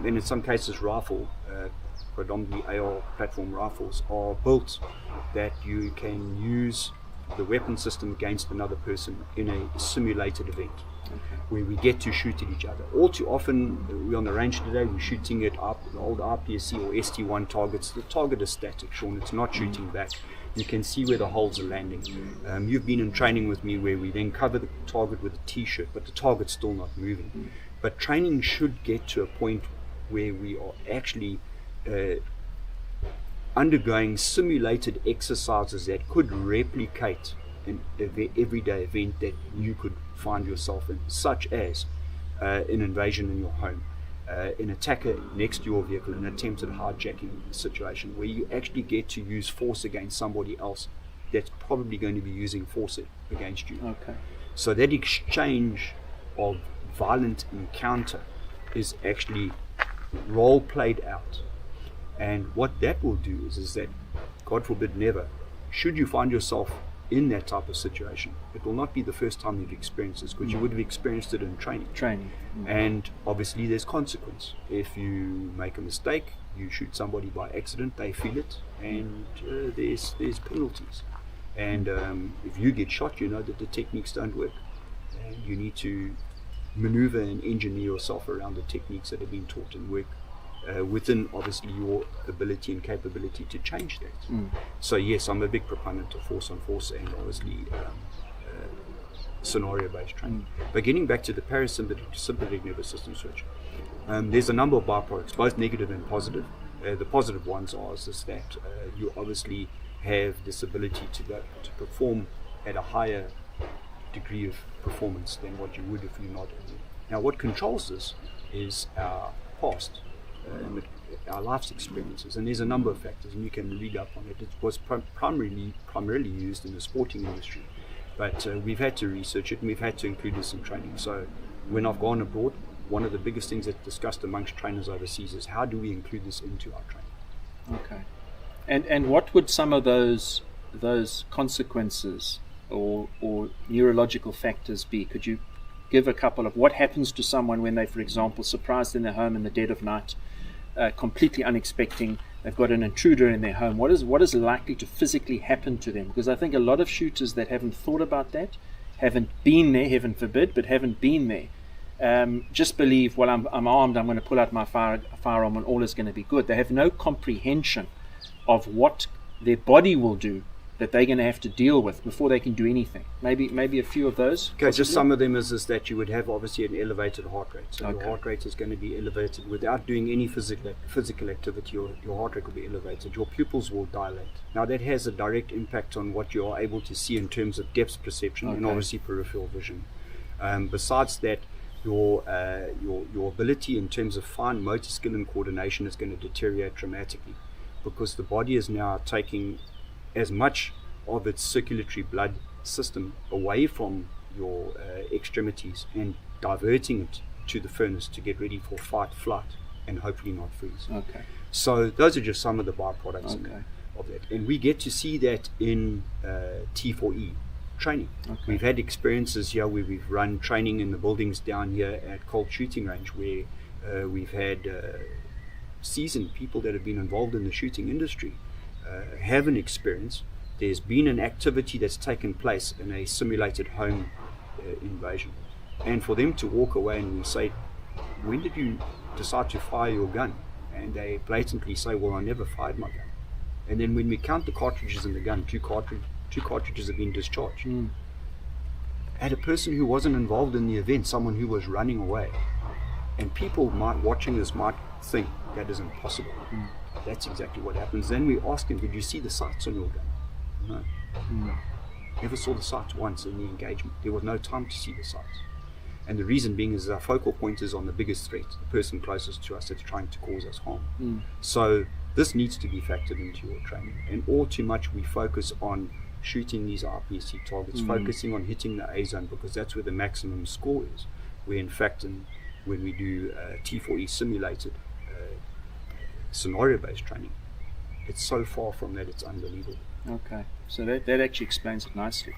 and in some cases predominantly AR platform rifles, are built that you can use the weapon system against another person in a simulated event, where we get to shoot at each other. All too often, we're on the range today, we're shooting at the old RPSC or ST1 targets. The target is static, Shaun, it's not shooting back. You can see where the holes are landing. You've been in training with me where we then cover the target with a t-shirt, but the target's still not moving. But training should get to a point where we are actually undergoing simulated exercises that could replicate an everyday event that you could find yourself in, such as an invasion in your home, an attacker next to your vehicle, an attempted hijacking situation where you actually get to use force against somebody else that's probably going to be using force against you. Okay. So that exchange of violent encounter is actually role played out. And what that will do is that, God forbid never, should you find yourself in that type of situation, it will not be the first time you've experienced this, because you would have experienced it in training. And obviously there's consequence. If you make a mistake, you shoot somebody by accident, they feel it, and there's penalties. And if you get shot, you know that the techniques don't work, and you need to maneuver and engineer yourself around the techniques that have been taught and work within obviously your ability and capability to change that. So yes, I'm a big proponent of force on force and obviously scenario-based training. But getting back to the parasympathetic nervous system switch, there's a number of byproducts, both negative and positive. The positive ones are is that you obviously have this ability to perform at a higher degree of performance than what you would if you're not. Now what controls this is our past, our life's experiences, and there's a number of factors, and you can read up on it. It was primarily used in the sporting industry, but we've had to research it and we've had to include this in training. So when I've gone abroad, one of the biggest things that's discussed amongst trainers overseas is how do we include this into our training. Okay. And what would some of those consequences or neurological factors be? Could you give a couple of what happens to someone when they, for example, surprised in their home in the dead of night, completely unexpecting, they've got an intruder in their home? What is likely to physically happen to them? Because I think a lot of shooters that haven't thought about that, haven't been there, heaven forbid, but haven't been there, just believe, well, I'm armed, I'm going to pull out my firearm and all is going to be good. They have no comprehension of what their body will do that they're going to have to deal with before they can do anything. Maybe a few of those. Okay, just some of them is that you would have obviously an elevated heart rate. So your heart rate is going to be elevated without doing any physical activity. Your heart rate will be elevated. Your pupils will dilate. Now that has a direct impact on what you are able to see in terms of depth perception and obviously peripheral vision. Besides that, your ability in terms of fine motor skill and coordination is going to deteriorate dramatically, because the body is now taking as much of its circulatory blood system away from your extremities and diverting it to the furnace to get ready for fight, flight, and hopefully not freeze. Okay. So those are just some of the byproducts of that. And we get to see that in T4E training. We've had experiences here where we've run training in the buildings down here at Colt Shooting Range where we've had seasoned people that have been involved in the shooting industry have an experience. There's been an activity that's taken place in a simulated home invasion, and for them to walk away and we say, when did you decide to fire your gun? And they blatantly say, well, I never fired my gun. And then when we count the cartridges in the gun, two cartridges have been discharged. At a person who wasn't involved in the event, someone who was running away. And people watching this might think that is impossible. That's exactly what happens. Then we ask him, did you see the sights on your gun? No. Never saw the sights once in the engagement. There was no time to see the sights. And the reason being is our focal point is on the biggest threat, the person closest to us that's trying to cause us harm. So this needs to be factored into your training. And all too much we focus on shooting these RPSC targets, focusing on hitting the A zone because that's where the maximum score is. Where in fact, when we do T4E simulated scenario-based training, it's so far from that, it's unbelievable. Okay, so that actually explains it nicely.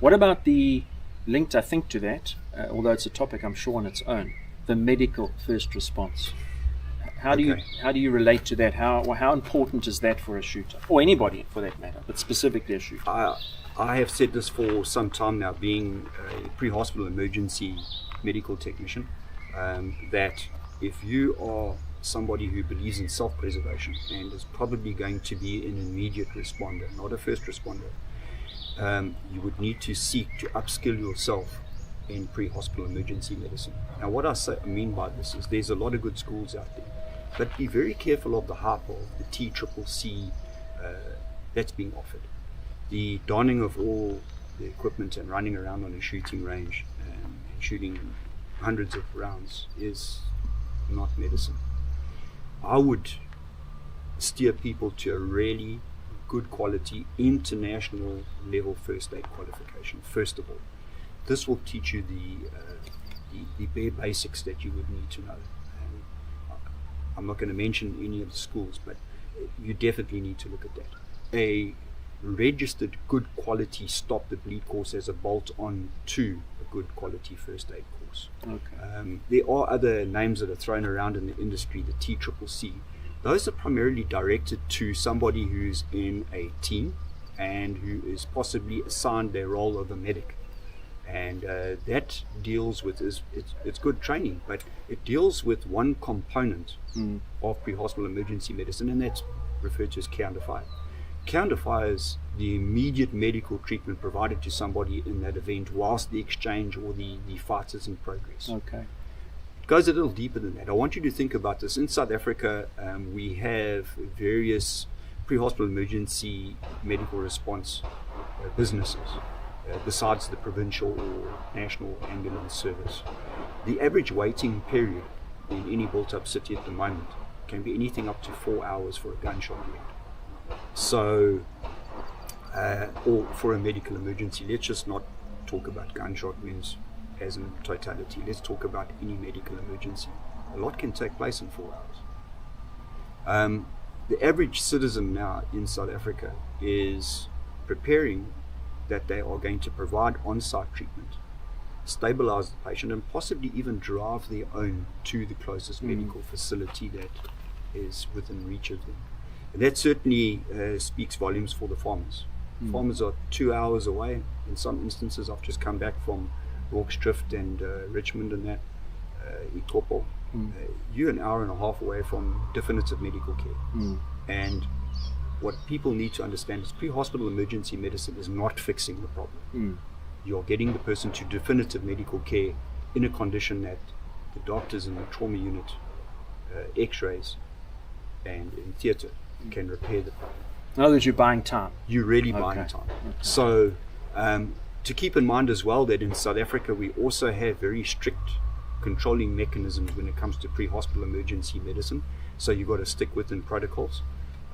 What about the linked, I think, to that, although it's a topic I'm sure on its own, the medical first response? How do you relate to that? How important is that for a shooter, or anybody for that matter, but specifically a shooter? I have said this for some time now, being a pre-hospital emergency medical technician, that if you are somebody who believes in self-preservation and is probably going to be an immediate responder, not a first responder, you would need to seek to upskill yourself in pre-hospital emergency medicine. Now, what I mean by this is there's a lot of good schools out there, but be very careful of the hype of the TCCC that's being offered. The donning of all the equipment and running around on a shooting range and shooting hundreds of rounds is not medicine. I would steer people to a really good quality international level first aid qualification. First of all, this will teach you the bare basics that you would need to know. And I'm not going to mention any of the schools, but you definitely need to look at that. A registered good quality stop the bleed course as a bolt on to a good quality first aid course. Okay. There are other names that are thrown around in the industry, the TCCC. Those are primarily directed to somebody who's in a team and who is possibly assigned their role of a medic. And that deals with, it's good training, but it deals with one component of pre-hospital emergency medicine, and that's referred to as care under fire. Care under fire is the immediate medical treatment provided to somebody in that event whilst the exchange or the fight is in progress. Okay. It goes a little deeper than that. I want you to think about this. In South Africa, we have various pre-hospital emergency medical response businesses, besides the provincial or national ambulance service. The average waiting period in any built-up city at the moment can be anything up to 4 hours for a gunshot wound. So, or for a medical emergency. Let's just not talk about gunshot wounds as in totality. Let's talk about any medical emergency. A lot can take place in 4 hours. The average citizen now in South Africa is preparing that they are going to provide on-site treatment, stabilize the patient, and possibly even drive their own to the closest medical facility that is within reach of them. And that certainly speaks volumes for the farmers. Farmers are 2 hours away. In some instances, I've just come back from Rorke's Drift and Richmond and that, Itopo. You're an hour and a half away from definitive medical care. And what people need to understand is pre-hospital emergency medicine is not fixing the problem. You're getting the person to definitive medical care in a condition that the doctors in the trauma unit, x-rays, and in theatre can repair the problem. In other words, you're buying time. You're really buying time. So to keep in mind as well that in South Africa we also have very strict controlling mechanisms when it comes to pre-hospital emergency medicine. So you've got to stick within protocols.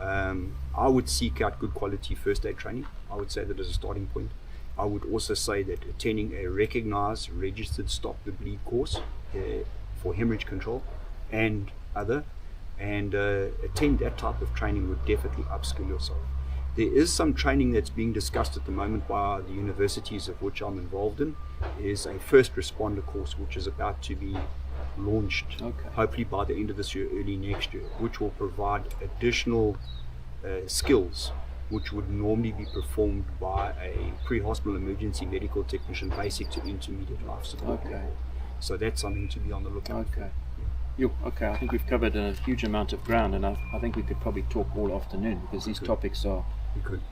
I would seek out good quality first aid training. I would say that as a starting point. I would also say that attending a recognized, registered stop the bleed course for hemorrhage control and attend that type of training would definitely upskill yourself. There is some training that's being discussed at the moment by the universities of which I'm involved in. Is a first responder course which is about to be launched, hopefully by the end of this year, early next year, which will provide additional skills which would normally be performed by a pre-hospital emergency medical technician, basic to intermediate life support level. So that's something to be on the lookout for. Okay, I think we've covered a huge amount of ground, and I think we could probably talk all afternoon because these topics are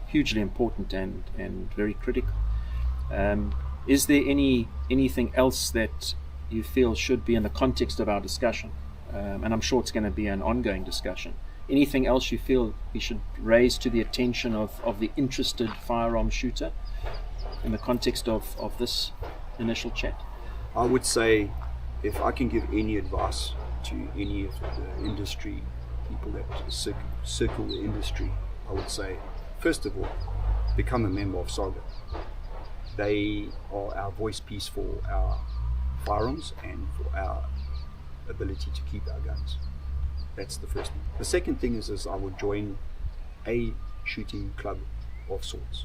hugely important and very critical. Is there anything else that you feel should be in the context of our discussion? And I'm sure it's going to be an ongoing discussion. Anything else you feel we should raise to the attention of the interested firearm shooter in the context of this initial chat? I would say, if I can give any advice to any of the industry people that circle the industry, I would say, first of all, become a member of SAGA. They are our voice piece for our firearms and for our ability to keep our guns. That's the first thing. The second thing is I would join a shooting club of sorts.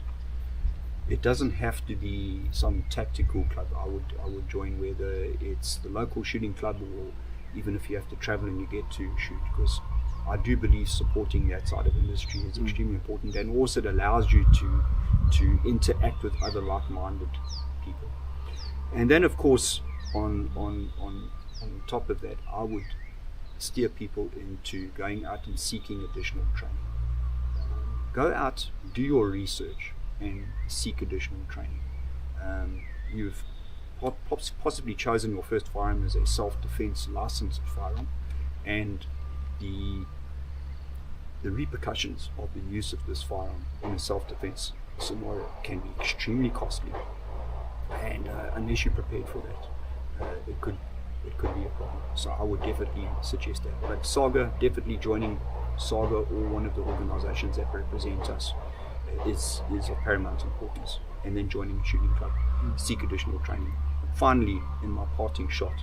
It doesn't have to be some tactical club. I would join whether it's the local shooting club or even if you have to travel and you get to shoot, because I do believe supporting that side of industry is extremely important, and also it allows you to interact with other like-minded people. And then, of course, on top of that, I would steer people into going out and seeking additional training. Go out, do your research, and seek additional training. You've possibly chosen your first firearm as a self-defense licensed firearm, and the repercussions of the use of this firearm in a self-defense scenario can be extremely costly, and unless you're prepared for that, it could be a problem. So I would definitely suggest that. But Saga, definitely joining Saga or one of the organizations that represent us is of paramount importance. And then joining a shooting club, seek additional training. Finally, in my parting shot,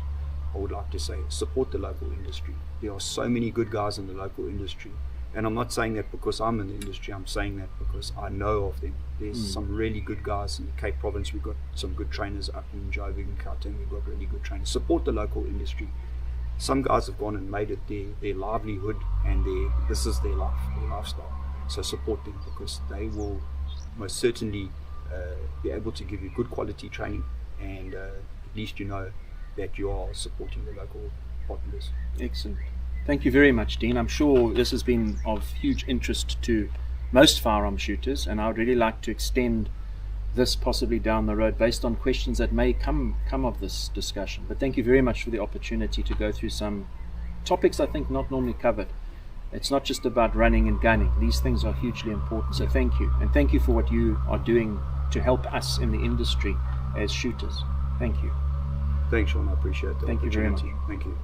I would like to say, support the local industry. There are so many good guys in the local industry, and I'm not saying that because I'm in the industry, I'm saying that because I know of them. There's some really good guys in the Cape Province. We've got some good trainers up in Joburg and Gauteng. We've got really good trainers. Support the local industry. Some guys have gone and made it their livelihood, and this is their life, their lifestyle. So support them, because they will most certainly be able to give you good quality training, and at least you know that you are supporting the local partners. Excellent. Thank you very much, Dean. I'm sure this has been of huge interest to most firearm shooters, and I would really like to extend this possibly down the road based on questions that may come of this discussion. But thank you very much for the opportunity to go through some topics I think not normally covered. It's not just about running and gunning. These things are hugely important. So thank you. And thank you for what you are doing to help us in the industry as shooters. Thank you. Thanks, Shaun. I appreciate that. Thank you very much. Thank you.